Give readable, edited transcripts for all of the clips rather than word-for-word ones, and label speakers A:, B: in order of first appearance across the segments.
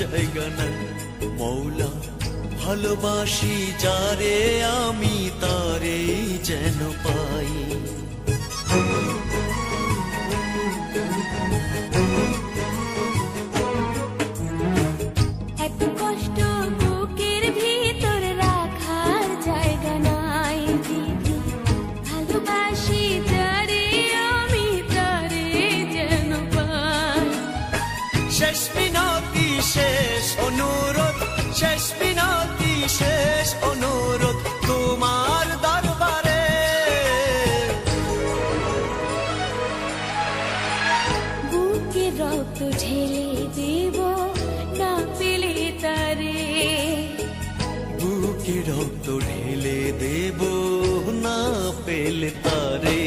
A: জায়গা নাই। মৌলা ভালোবাসি যারে আমি তারে যেন পাই।
B: এত কষ্ট বুকের ভিতর রাখার জায়গা নাই দিদি, ভালোবাসি যারে আমি তারে যেন পাই।
A: শেষ মিনতি শেষ অনুরোধ, শেষ মিনতি শেষ অনুরোধ তোমার দরবারে।
B: বুকে রক্ত ঢেলে দেব না পেলে তারে,
A: বুকে রক্ত ঢেলে দেব না পেলে তারে।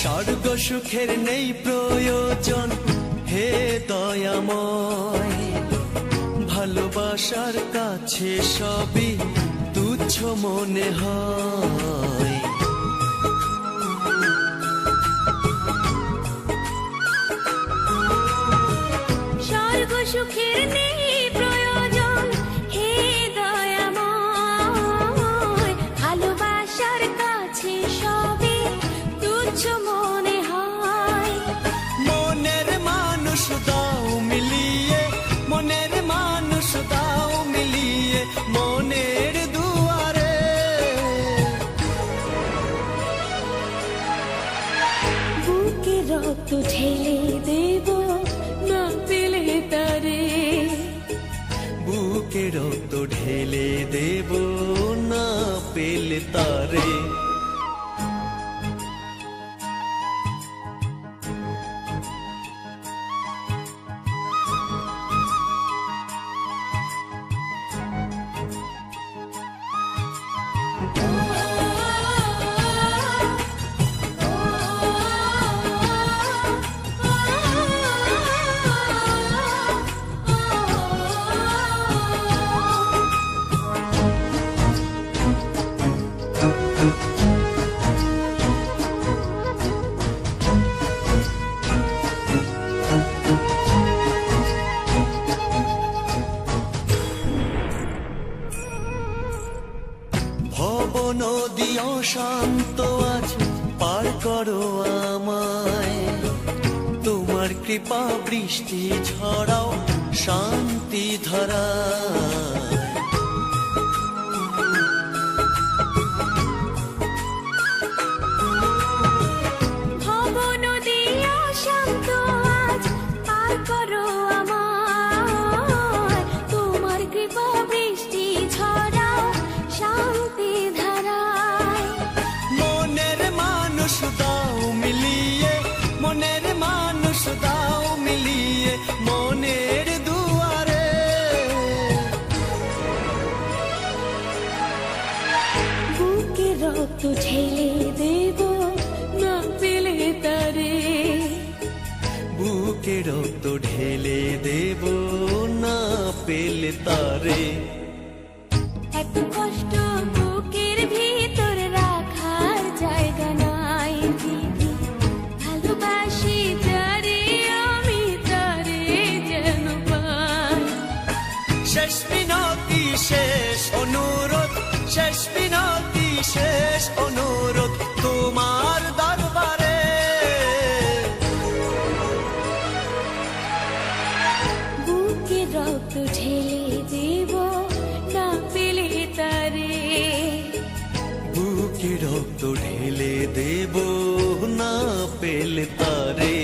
A: স্বর্গ সুখের নেই প্রয়োজন হে দয়াময়, ভালোবাসার কাছে সবই তুচ্ছ মনে হয়।
B: স্বর্গ সুখের নেই প্রয়োজন হে দয়াময়, ভালোবাসার কাছে সবে তুচ্ছ মনে হয়।
A: মনের মানুষ দাও মিলিয়ে, মনের মানুষ দাও মিলিয়ে মনের দুয়ারে।
B: বুকে রক্ত ঢেলে দেব না পেলে তারে,
A: বুকে রক্ত ঢেলে দেব না পেলে তারে। ভব নদী অশান্ত আজ পার করো আমায়, তোমার কৃপা বৃষ্টি ঝরাও শান্তি ধরা।
B: ভব নদী অশান্ত আজ পার করো আমায়, তোমার কৃপা বৃষ্টি ঝরাও শান্তি ধারায়।
A: মনের মানুষ দাও মিলিয়ে, মনের মানুষ দাও মিলিয়ে মনের দুয়ারে।
B: বুকে রক্ত ঢেলে দেব না পেলে তারে,
A: বুকে রক্ত ঢেলে দেব না পেলে তারে।
B: এত কষ্ট বুকের ভিতর রাখার জায়গা নাই দিদি, ভালোবাসি যারে আমি তারে যেন পাই।
A: শেষ মিনতি শেষ অনুরোধ, শেষ মিনতি শেষ অনুরোধ তোমার দরবারে।
B: বুকে রক্ত ঢেলে দেব না পেলে তারে,
A: বুকে রক্ত ঢেলে দেব না পেলে তারে।